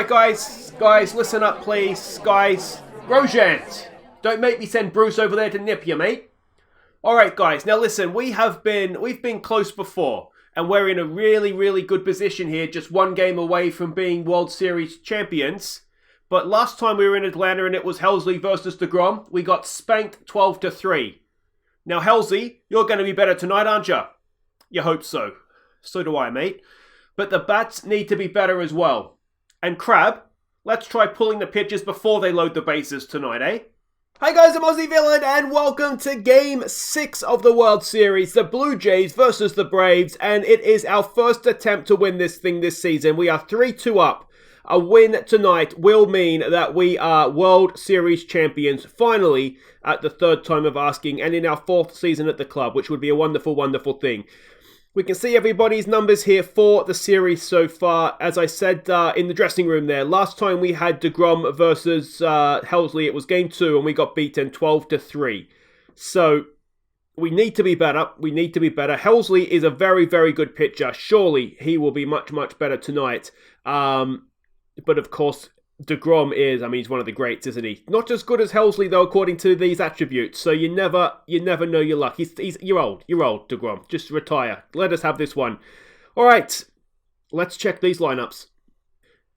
Alright guys, listen up please, guys. Grosjean, don't make me send Bruce over there to nip you, mate. Alright guys, now listen, we've been close before, and we're in a really good position here, just one game away from being World Series champions. But last time we were in Atlanta and it was Helsley versus DeGrom, we got spanked 12-3. Now Helsley, you're going to be better tonight, aren't you? You hope so. So do I, mate. But the bats need to be better as well. And Crab, let's try pulling the pitches before they load the bases tonight, eh? Hi guys, I'm Aussie Villain and welcome to Game 6 of the World Series, the Blue Jays versus the Braves, and it is our first attempt to win this thing this season. We are 3-2 up. A win tonight will mean that we are World Series champions, finally, at the third time of asking, and in our fourth season at the club, which would be a wonderful thing. We can see everybody's numbers here for the series so far. As I said in the dressing room there, last time we had DeGrom versus Helsley, it was Game 2 and we got beaten 12-3. So we need to be better. Helsley is a very good pitcher. Surely he will be much better tonight. But of course, DeGrom is, he's one of the greats, isn't he? Not as good as Helsley, though, according to these attributes. So you never know your luck. You're old, DeGrom. Just retire. Let us have this one. All right, let's check these lineups.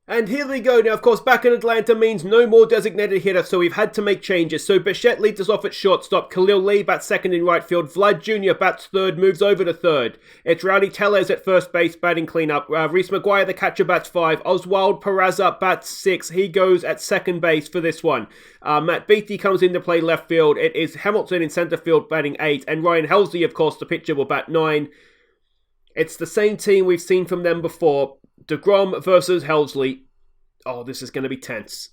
And here we go. Now, of course, back in Atlanta means no more designated hitter, so we've had to make changes. So Bichette leads us off at shortstop. Khalil Lee bats second in right field. Vlad Jr. bats third, moves over to third. It's Rowdy Tellez at first base, batting cleanup. Reese McGuire, the catcher, bats 5. Oswald Peraza bats 6. He goes at second base for this one. Matt Beatty comes in to play left field. It is Hamilton in center field, batting 8. And Ryan Helsley, of course, the pitcher, will bat 9. It's the same team we've seen from them before. DeGrom versus Helsley. Oh, this is going to be tense.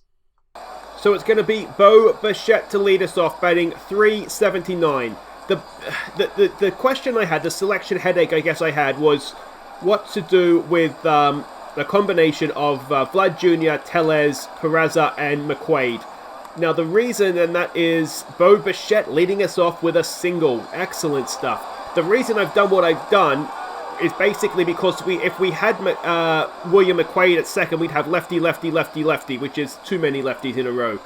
So it's going to be Bo Bichette to lead us off, batting .379. The question I had, the selection headache I guess I had, was what to do with the combination of Vlad Jr., Tellez, Peraza, and McQuaid. Now the reason, and that is Bo Bichette leading us off with a single. Excellent stuff. The reason I've done what I've done is basically because if we had William McQuaid at second, we'd have lefty, which is too many lefties in a row.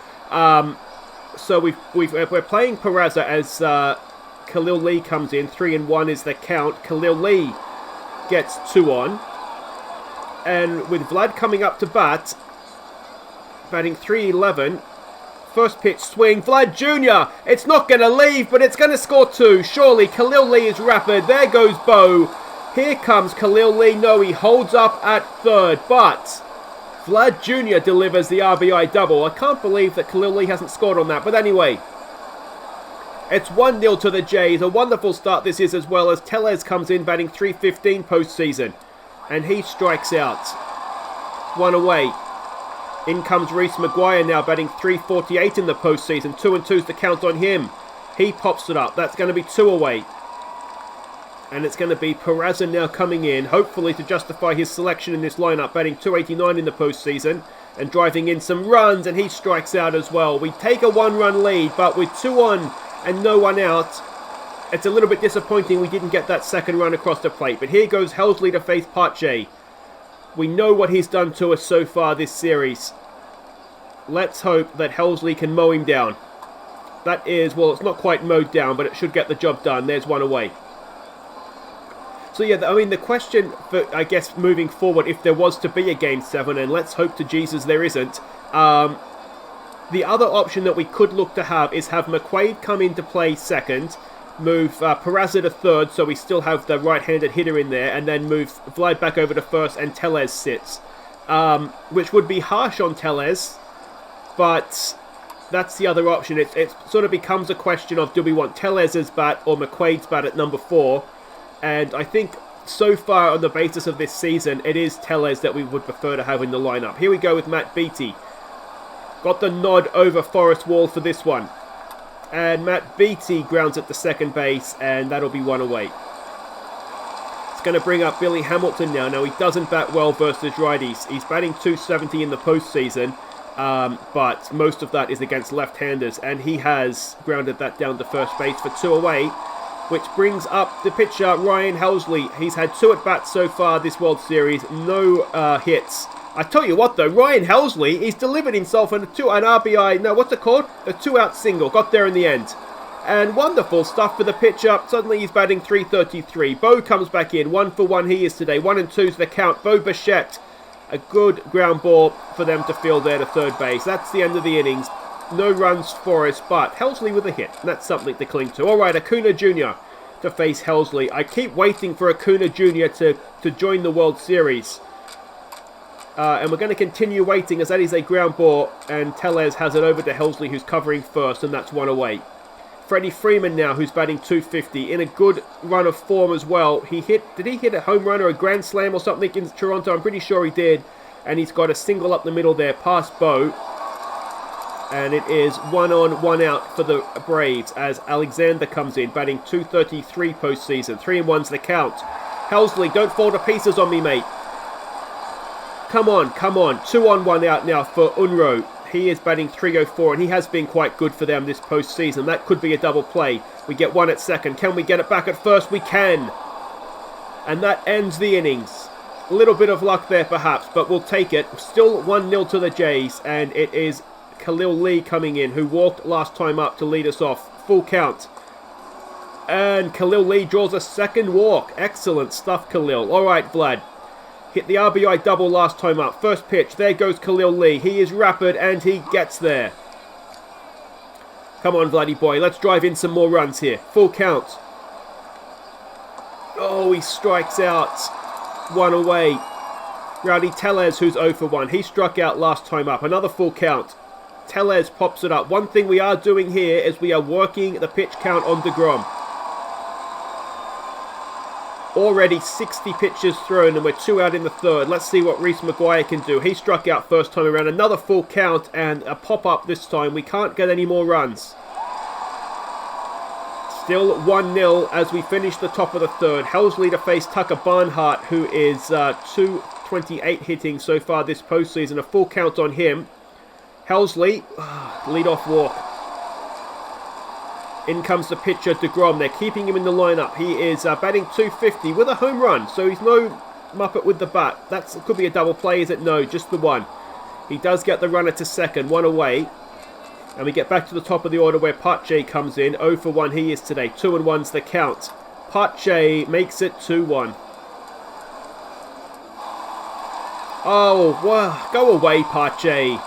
So we're playing Peraza as Khalil Lee comes in. 3-1 is the count. Khalil Lee gets 2 on. And with Vlad coming up to bat, batting .311, first pitch swing, Vlad Jr. It's not going to leave, but it's going to score 2. Surely Khalil Lee is rapid. There goes Bo. Here comes Khalil Lee. No, he holds up at third, but Vlad Jr. delivers the RBI double. I can't believe that Khalil Lee hasn't scored on that. But anyway, it's 1-0 to the Jays. A wonderful start this is, as well as Tellez comes in batting .315 postseason. And he strikes out. 1 away. In comes Reese McGuire now batting .348 in the postseason. 2-2's the count on him. He pops it up. That's going to be 2 away. And it's going to be Peraza now coming in, hopefully to justify his selection in this lineup, batting .289 in the postseason and driving in some runs, and he strikes out as well. We take a 1-run lead, but with 2 on and no one out, it's a little bit disappointing we didn't get that second run across the plate. But here goes Helsley to face Pache. We know what he's done to us so far this series. Let's hope that Helsley can mow him down. That is, well, it's not quite mowed down, but it should get the job done. There's 1 away. So yeah, the question for, I guess, moving forward, if there was to be a Game 7, and let's hope to Jesus there isn't, the other option that we could look to have is have McQuaid come into play second, move Peraza to third, so we still have the right-handed hitter in there, and then move Vlad back over to first, and Tellez sits. Which would be harsh on Tellez, but that's the other option. It sort of becomes a question of, do we want Tellez's bat or McQuaid's bat at number 4? And I think so far on the basis of this season, it is Tellez that we would prefer to have in the lineup. Here we go with Matt Beatty. Got the nod over Forrest Wall for this one. And Matt Beatty grounds at the second base, and that'll be 1 away. It's going to bring up Billy Hamilton now. Now, he doesn't bat well versus righties. He's batting .270 in the postseason, but most of that is against left-handers, and he has grounded that down to first base for 2 away. Which brings up the pitcher, Ryan Helsley. He's had 2 at-bats so far this World Series, no hits, I tell you what though, Ryan Helsley, he's delivered himself an RBI, no, what's it called? A 2-out single, got there in the end. And wonderful stuff for the pitcher. Suddenly he's batting .333. Bo comes back in, 1 for 1 he is today. 1 and 2's the count. Bo Bichette, a good ground ball for them to field there to third base. That's the end of the innings. No runs for us, but Helsley with a hit. That's something to cling to. All right, Acuna Jr. to face Helsley. I keep waiting for Acuna Jr. to join the World Series. And we're going to continue waiting as that is a ground ball. And Tellez has it over to Helsley, who's covering first, and that's 1 away. Freddie Freeman now, who's batting .250, in a good run of form as well. Did he hit a home run or a grand slam or something in Toronto? I'm pretty sure he did. And he's got a single up the middle there, past Bo. And it is 1 on, 1 out for the Braves as Alexander comes in, batting .233 postseason. 3 and 1's the count. Helsley, don't fall to pieces on me, mate. Come on, come on. 2 on, 1 out now for Unro. He is batting .304 and he has been quite good for them this postseason. That could be a double play. We get 1 at second. Can we get it back at first? We can. And that ends the innings. A little bit of luck there perhaps, but we'll take it. Still 1-0 to the Jays, and it is Khalil Lee coming in, who walked last time up to lead us off. Full count. And Khalil Lee draws a second walk. Excellent stuff, Khalil. All right, Vlad. Hit the RBI double last time up. First pitch. There goes Khalil Lee. He is rapid and he gets there. Come on, Vladdy boy. Let's drive in some more runs here. Full count. Oh, he strikes out. 1 away. Rowdy Tellez, who's 0 for 1. He struck out last time up. Another full count. Tellez pops it up. One thing we are doing here is we are working the pitch count on DeGrom. Already 60 pitches thrown and we're 2 out in the third. Let's see what Reese McGuire can do. He struck out first time around. Another full count and a pop-up this time. We can't get any more runs. Still 1-0 as we finish the top of the third. Helsley to face Tucker Barnhart, who is .228 hitting so far this postseason. A full count on him. Helsley, lead-off walk. In comes the pitcher, DeGrom. They're keeping him in the lineup. He is batting .250 with a home run, so he's no muppet with the bat. That could be a double play, is it? No, just the one. He does get the runner to second, 1 away. And we get back to the top of the order where Pache comes in. 0 for 1 he is today. 2 and 1's the count. Pache makes it 2-1. Oh, wow. Go away, Pache.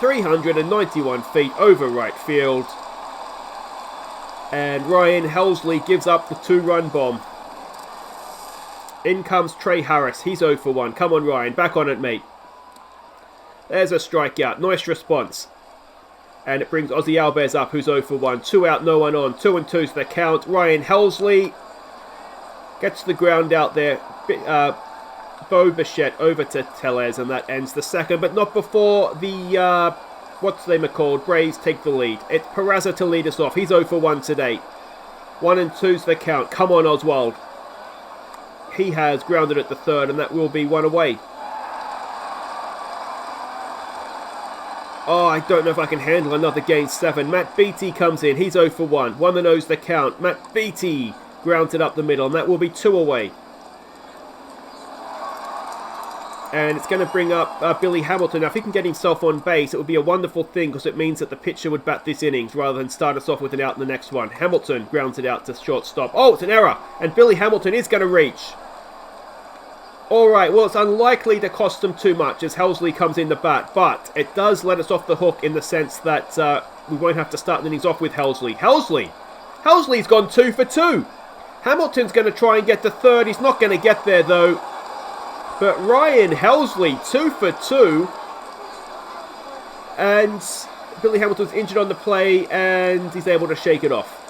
391 feet over right field. And Ryan Helsley gives up the 2-run bomb. In comes Trey Harris. He's 0 for 1. Come on, Ryan. Back on it, mate. There's a strikeout. Nice response. And it brings Ozzy Alvarez up, who's 0 for 1. 2 out, no one on. 2 and 2's the count. Ryan Helsley gets the ground out there. Bo Bichette over to Tellez, and that ends the second, but not before the, what's they called, Braves take the lead. It's Peraza to lead us off. He's 0 for 1 today. 1 and 2's the count. Come on, Oswald. He has grounded at the third, and that will be 1 away. Oh, I don't know if I can handle another game 7. Matt Beattie comes in. He's 0 for 1. 1 and 0's the count. Matt Beattie grounded up the middle, and that will be 2 away. And it's going to bring up Billy Hamilton. Now, if he can get himself on base, it would be a wonderful thing because it means that the pitcher would bat this innings rather than start us off with an out in the next one. Hamilton grounds it out to shortstop. Oh, it's an error. And Billy Hamilton is going to reach. All right, well, it's unlikely to cost them too much as Helsley comes in the bat. But it does let us off the hook in the sense that we won't have to start the innings off with Helsley. Helsley's gone 2 for 2. Hamilton's going to try and get to third. He's not going to get there, though. But Ryan Helsley, 2 for 2. And Billy Hamilton's injured on the play, and he's able to shake it off.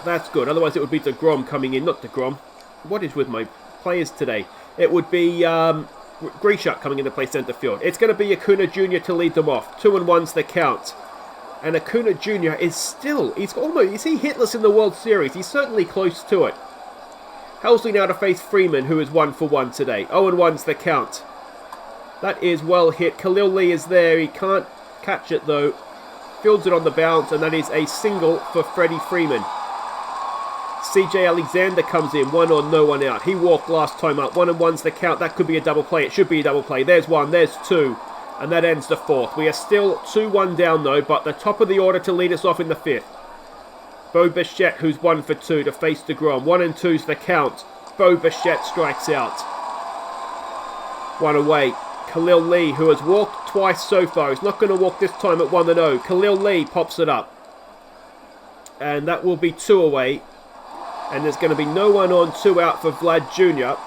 That's good. Otherwise, it would be DeGrom coming in. Not DeGrom. What is with my players today? It would be Grishuk coming in to play centre field. It's going to be Acuna Jr. to lead them off. 2 and 1's the count. And Acuna Jr. is still, he's almost, is he hitless in the World Series? He's certainly close to it. Helsley now to face Freeman, who is 1 for 1 today. 0 and 1's the count. That is well hit. Khalil Lee is there. He can't catch it, though. Fields it on the bounce, and that is a single for Freddie Freeman. CJ Alexander comes in. 1 on, no one out. He walked last time up. 1 and 1's the count. That could be a double play. It should be a double play. There's 1. There's 2. And that ends the 4th. We are still 2-1 down though, but the top of the order to lead us off in the 5th. Bo Bichette, who's 1 for 2 to face DeGrom. 1 and 2's the count. Bo Bichette strikes out. 1 away. Khalil Lee, who has walked twice so far. He's not going to walk this time at 1 and 0. Khalil Lee pops it up. And that will be 2 away. And there's going to be no one on, 2 out for Vlad Jr.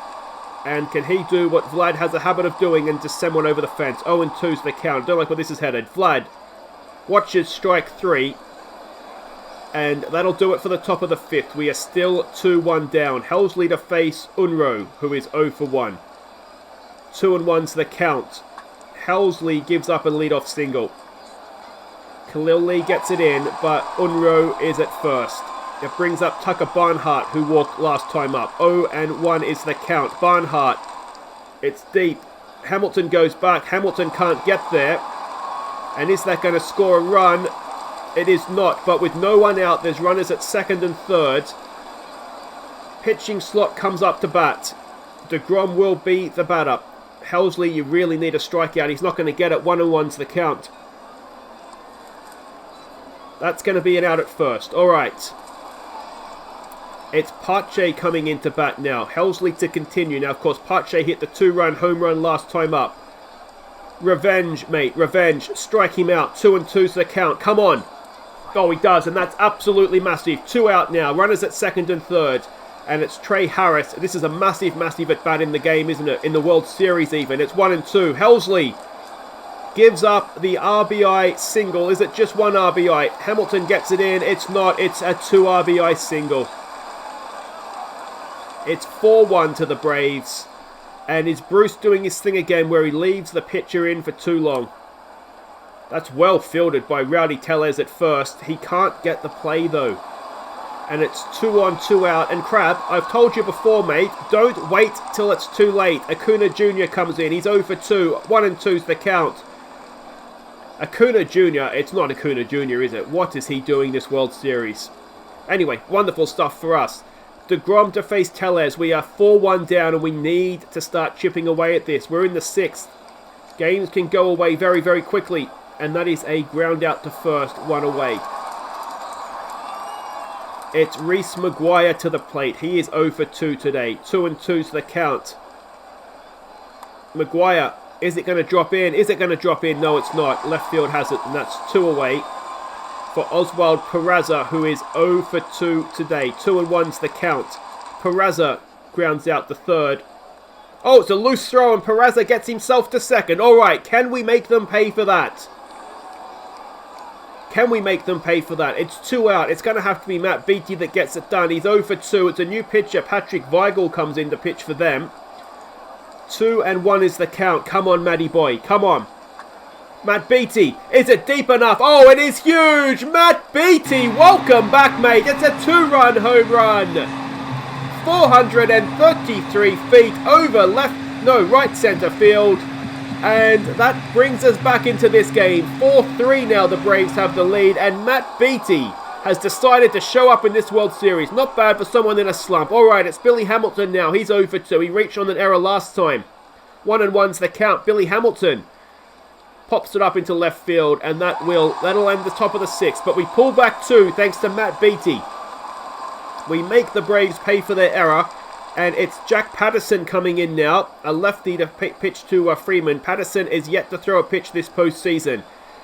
And can he do what Vlad has a habit of doing and just send one over the fence? 0 and 2's the count. Don't like where this is headed. Vlad watches strike 3. And that'll do it for the top of the 5th. We are still 2-1 down. Helsley to face Unro, who is 0 for 1. 2 and 1's the count. Helsley gives up a leadoff single. Khalil Lee gets it in, but Unro is at first. It brings up Tucker Barnhart, who walked last time up. 0 and 1 is the count. Barnhart, it's deep. Hamilton goes back. Hamilton can't get there. And is that going to score a run? It is not, but with no one out, there's runners at 2nd and 3rd. Pitching slot comes up to bat. DeGrom will be the batter. Helsley, you really need a strikeout. He's not going to get it. 1 and 1's the count. That's going to be an out at first. All right. It's Pache coming into bat now. Helsley to continue. Now, of course, Pache hit the 2-run home run last time up. Revenge, mate. Revenge. Strike him out. 2 and 2's the count. Come on. Oh, he does, and that's absolutely massive. 2 out now. Runners at 2nd and 3rd. And it's Trey Harris. This is a massive, massive at-bat in the game, isn't it? In the World Series even. It's 1 and 2. Helsley gives up the RBI single. Is it just 1 RBI? Hamilton gets it in. It's not. It's a 2 RBI single. It's 4-1 to the Braves. And is Bruce doing his thing again where he leaves the pitcher in for too long? That's well fielded by Rowdy Tellez at first. He can't get the play though. And it's 2 on, 2 out. And Crab, I've told you before, mate, don't wait till it's too late. Acuna Jr. comes in. He's 0 for 2. 1 and 2's the count. Acuna Jr., it's not Acuna Jr., is it? What is he doing this World Series? Anyway, wonderful stuff for us. DeGrom to face Tellez. We are 4-1 down and we need to start chipping away at this. We're in the 6th. Games can go away very, very quickly. And that is a ground out to first, 1 away. It's Reese McGuire to the plate. He is 0 for 2 today. 2 and 2's the count. McGuire, is it going to drop in? Is it going to drop in? No, it's not. Left field has it, and that's 2 away. For Oswald Peraza, who is 0 for 2 today. 2 and 1's the count. Peraza grounds out the 3rd. Oh, it's a loose throw, and Peraza gets himself to 2nd. All right, can we make them pay for that? Can we make them pay for that? It's 2 out. It's going to have to be Matt Beatty that gets it done. He's 0 for 2. It's a new pitcher. Patrick Weigel comes in to pitch for them. 2 and 1 is the count. Come on, Matty boy. Come on. Matt Beatty. Is it deep enough? Oh, it is huge. Matt Beatty. Welcome back, mate. It's a 2-run home run. 433 feet over right centre field. And that brings us back into this game. 4-3 now, the Braves have the lead. And Matt Beatty has decided to show up in this World Series. Not bad for someone in a slump. All right, it's Billy Hamilton now. He's 0 for 2. He reached on an error last time. 1 and 1's the count. Billy Hamilton pops it up into left field. And that'll end the top of the 6th. But we pull back 2 thanks to Matt Beatty. We make the Braves pay for their error. And it's Jack Patterson coming in now. A lefty to pitch to Freeman. Patterson is yet to throw a pitch this postseason.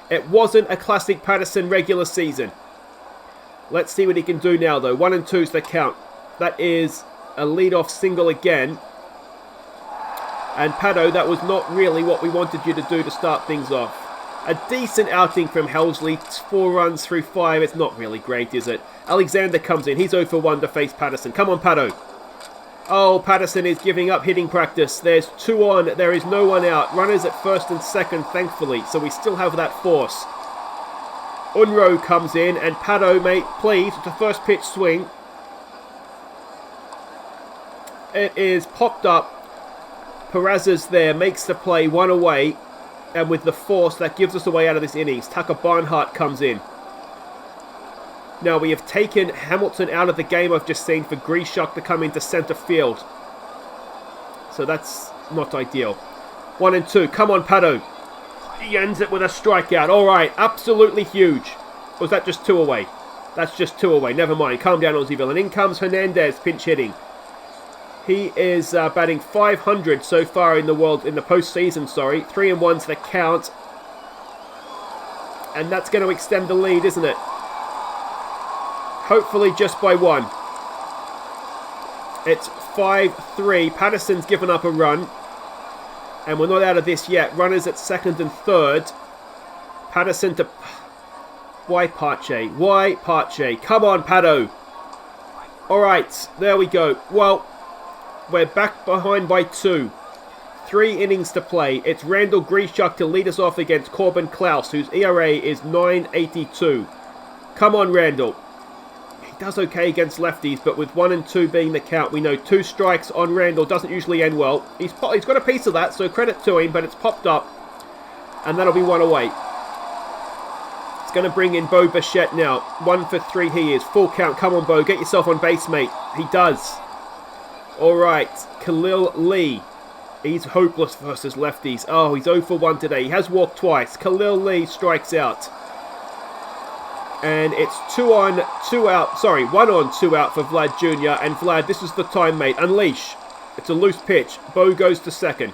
It wasn't a classic Patterson regular season. Let's see what he can do now, though. 1 and 2's the count. That is a leadoff single again. And Pato, that was not really what we wanted you to do to start things off. A decent outing from Helsley. 4 runs through 5. It's not really great, is it? Alexander comes in. He's 0 for 1 to face Patterson. Come on, Pato. Oh, Patterson is giving up hitting practice. There's 2 on. There is no one out. Runners at 1st and 2nd, thankfully. So we still have that force. Unro comes in. And Pato, mate, please. It's a first pitch swing. It is popped up. Peraza's there. Makes the play. 1 away. And with the force, that gives us a way out of this innings. Tucker Barnhart comes in. Now we have taken Hamilton out of the game, I've just seen, for Grishuk to come into centre field. So that's not ideal. 1 and 2. Come on, Pato. He ends it with a strikeout. All right, absolutely huge. Or was that just 2 away? That's just 2 away. Never mind. Calm down, Aussieville. And in comes Hernandez, pinch hitting. He is batting 500 so far in the postseason. 3-1's the count. And that's going to extend the lead, isn't it? Hopefully just by 1. It's 5-3. Patterson's given up a run. And we're not out of this yet. Runners at second and third. Patterson to... Why Pache? Why Pache? Come on, Pato. Alright, there we go. Well, we're back behind by 2. 3 innings to play. It's Randall Grishuk to lead us off against Corbin Klaus, whose ERA is 9.82. Come on, Randall. Does okay against lefties, but with 1 and 2 being the count, we know 2 strikes on Randall doesn't usually end well. He's got a piece of that, so credit to him, but it's popped up, and that'll be 1 away. It's going to bring in Bo Bichette now. 1 for 3 he is. Full count. Come on, Bo. Get yourself on base, mate. He does. All right. Khalil Lee. He's hopeless versus lefties. Oh, he's 0 for 1 today. He has walked twice. Khalil Lee strikes out. And it's 1 on, 2 out for Vlad Jr. And Vlad, this is the time, mate. Unleash. It's a loose pitch. Bo goes to second.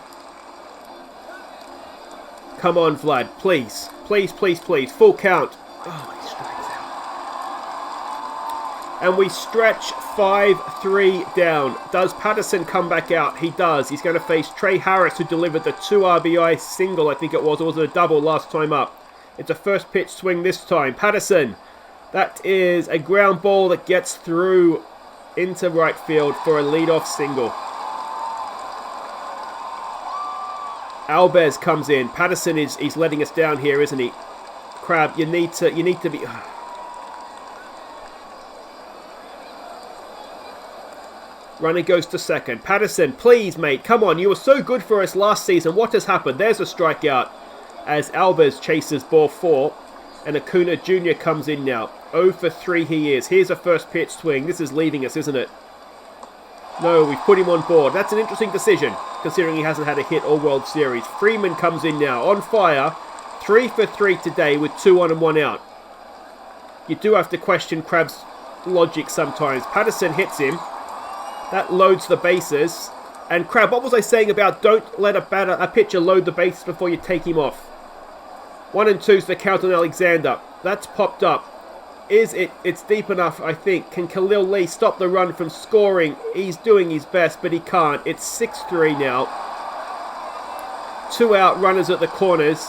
Come on, Vlad. Please. Please, please, please. Full count. Oh, he strikes out. And we stretch 5-3 down. Does Patterson come back out? He does. He's going to face Trey Harris, who delivered the 2 RBI single, I think it was. Or was it a double last time up? It's a first pitch swing this time. Patterson. That is a ground ball that gets through into right field for a leadoff single. Alves comes in. Patterson he's letting us down here, isn't he? Crab, you need to be... Runner goes to second. Patterson, please, mate. Come on. You were so good for us last season. What has happened? There's a strikeout as Alves chases ball 4. And Acuna Jr. comes in now. 0 for 3 he is. Here's a first pitch swing. This is leaving us, isn't it? No, we've put him on board. That's an interesting decision, considering he hasn't had a hit all World Series. Freeman comes in now. On fire. 3 for 3 today with 2 on and 1 out. You do have to question Crab's logic sometimes. Patterson hits him. That loads the bases. And Crab, what was I saying about don't let a pitcher load the bases before you take him off? 1 and 2's the count on Alexander. That's popped up. It's deep enough, I think. Can Khalil Lee stop the run from scoring? He's doing his best, but he can't. It's 6-3 now. 2 out, runners at the corners.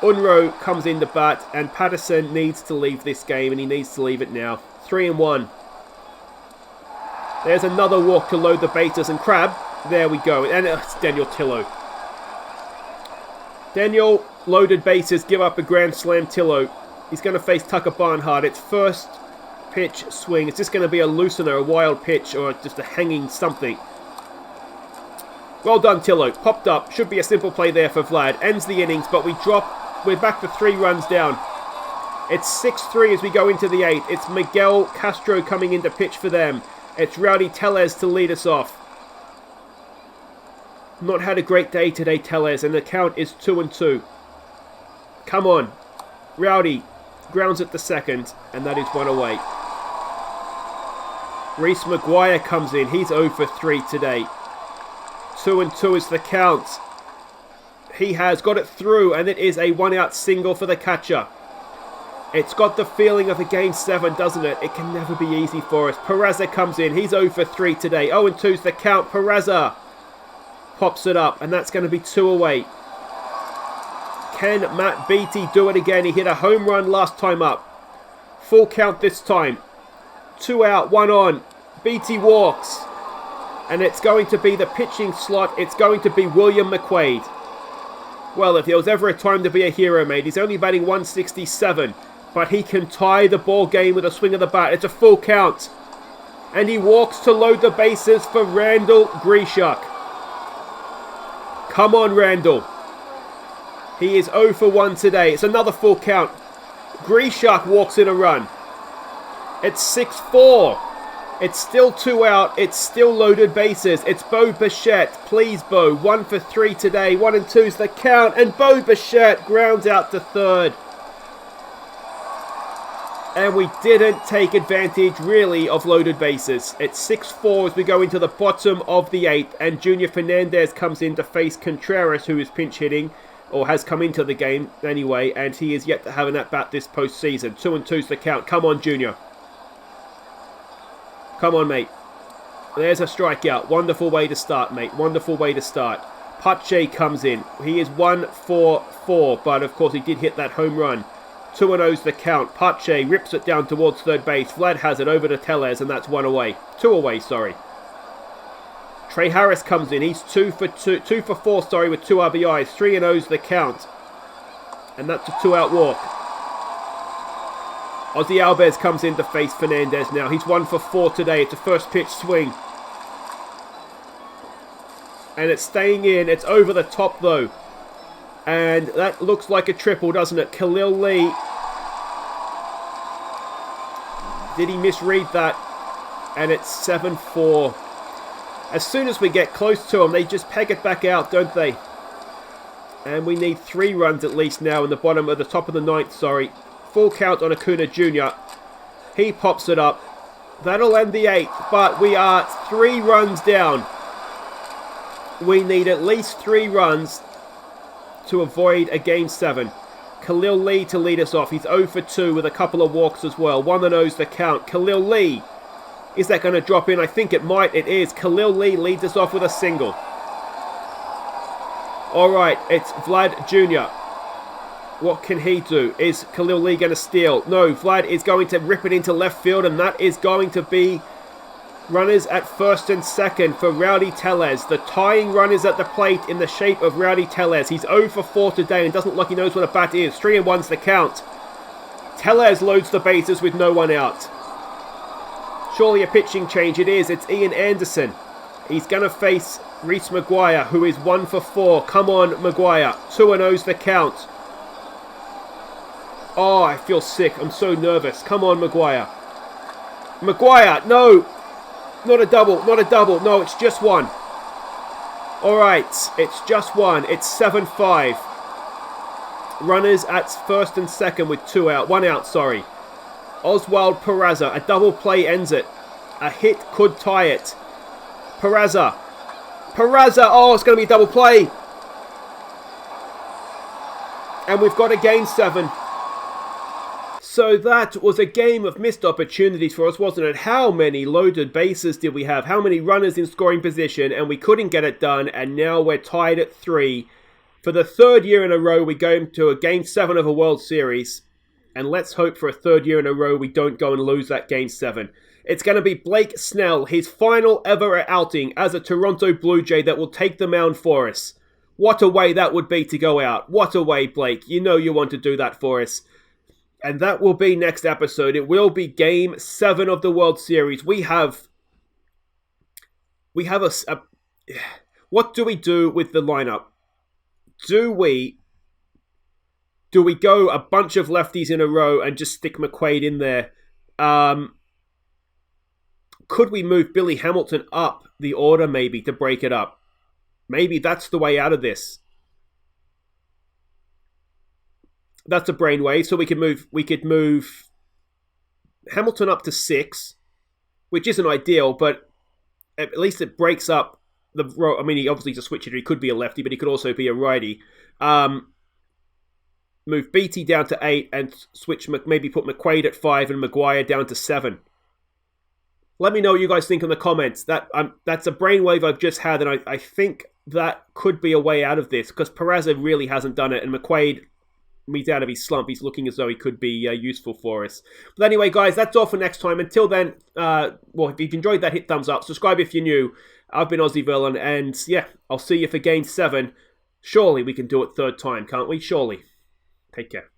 Unruh comes in to bat, and Patterson needs to leave this game, and he needs to leave it now. 3-1. There's another walk to load the bases, and Crab, there we go. And it's Daniel Tillo. Daniel, loaded bases, give up a grand slam. Tillo. He's going to face Tucker Barnhart. It's first pitch swing. It's just going to be a loosener, a wild pitch, or just a hanging something. Well done, Tillo. Popped up. Should be a simple play there for Vlad. Ends the innings, but we drop. We're back to 3 runs down. It's 6-3 as we go into the 8th. It's Miguel Castro coming in to pitch for them. It's Rowdy Tellez to lead us off. Not had a great day today, Tellez, and the count is 2-2. Come on. Rowdy grounds at the second, and that is 1 away. Reese McGuire comes in. He's 0 for 3 today. 2-2 is the count. He has got it through, and it is a 1-out single for the catcher. It's got the feeling of a Game 7, doesn't it? It can never be easy for us. Peraza comes in. He's 0 for 3 today. 0-2 is the count. Peraza pops it up, and that's going to be 2 away. Can Matt Beattie do it again? He hit a home run last time up. Full count this time. 2 out, 1 on. Beattie walks. And it's going to be the pitching slot. It's going to be William McQuaid. Well, if there was ever a time to be a hero, mate, he's only batting 167. But he can tie the ball game with a swing of the bat. It's a full count. And he walks to load the bases for Randall Grishuk. Come on, Randall. He is 0 for 1 today. It's another full count. Grishuk walks in a run. It's 6-4. It's still 2 out. It's still loaded bases. It's Bo Bichette. Please, Bo. 1 for 3 today. 1 and 2's the count. And Bo Bichette grounds out to third. And we didn't take advantage, really, of loaded bases. It's 6-4 as we go into the bottom of the 8th. And Junior Fernandez comes in to face Contreras, who is pinch hitting, or has come into the game anyway. And he is yet to have an at-bat this postseason. 2 and 2's the count. Come on, Junior. Come on, mate. There's a strikeout. Wonderful way to start, mate. Wonderful way to start. Pache comes in. He is 1 for 4, but of course he did hit that home run. 2 and 0's the count. Pache rips it down towards third base. Vlad has it over to Tellez, and that's 1 away. 2 away, sorry. Trey Harris comes in. He's 2 for 4, sorry, with 2 RBIs. 3 and 0's the count. And that's a 2-out walk. Ozzy Alves comes in to face Fernandez now. He's 1 for 4 today. It's a first pitch swing. And it's staying in. It's over the top, though. And that looks like a triple, doesn't it? Khalil Lee. Did he misread that? And it's 7-4. As soon as we get close to them, they just peg it back out, don't they? And we need 3 runs at least now in the bottom of the top of the 9th, sorry. Full count on Acuna Jr. He pops it up. That'll end the 8th, but we are 3 runs down. We need at least 3 runs to avoid a Game 7. Khalil Lee to lead us off. He's 0 for 2 with a couple of walks as well. 1 and 0's the count. Khalil Lee. Is that going to drop in? I think it might. It is. Khalil Lee leads us off with a single. All right, it's Vlad Jr. What can he do? Is Khalil Lee going to steal? No, Vlad is going to rip it into left field, and that is going to be runners at first and second for Rowdy Tellez. The tying run is at the plate in the shape of Rowdy Tellez. He's 0 for 4 today and doesn't look like he knows what a bat is. 3 and 1's the count. Tellez loads the bases with no one out. Surely a pitching change. It is. It's Ian Anderson. He's going to face Reese McGuire, who is 1 for 4. Come on, McGuire. 2 and 0's the count. Oh, I feel sick. I'm so nervous. Come on, McGuire. McGuire, no. Not a double, not a double. No, it's just 1. All right, it's just 1. It's 7-5. Runners at first and second with 2 out. 1 out, sorry. Oswald Peraza. A double play ends it. A hit could tie it. Peraza. Peraza. Oh, it's going to be a double play. And we've got a Game 7. So that was a game of missed opportunities for us, wasn't it? How many loaded bases did we have? How many runners in scoring position? And we couldn't get it done. And now we're tied at 3. For the 3rd year in a row, we go into a Game 7 of a World Series. And let's hope for a 3rd year in a row we don't go and lose that Game 7. It's going to be Blake Snell, his final ever outing as a Toronto Blue Jay that will take the mound for us. What a way that would be to go out. What a way, Blake. You know you want to do that for us. And that will be next episode. It will be Game 7 of the World Series. We have a what do we do with the lineup? Do we go a bunch of lefties in a row and just stick McQuaid in there? Could we move Billy Hamilton up the order maybe to break it up? Maybe that's the way out of this. That's a brainwave. So we could move Hamilton up to 6, which isn't ideal, but at least it breaks up the row. I mean, he obviously is a switch hitter. He could be a lefty, but he could also be a righty. Move BT down to 8 and switch, maybe put McQuaid at 5 and Maguire down to 7. Let me know what you guys think in the comments. That's a brainwave I've just had, and I think that could be a way out of this, because Peraza really hasn't done it, and McQuaid, he's out of his slump. He's looking as though he could be useful for us. But anyway, guys, that's all for next time. Until then, well, if you've enjoyed that, hit thumbs up. Subscribe if you're new. I've been Aussie Villain, and yeah, I'll see you for Game 7. Surely we can do it 3rd time, can't we? Surely. Take care.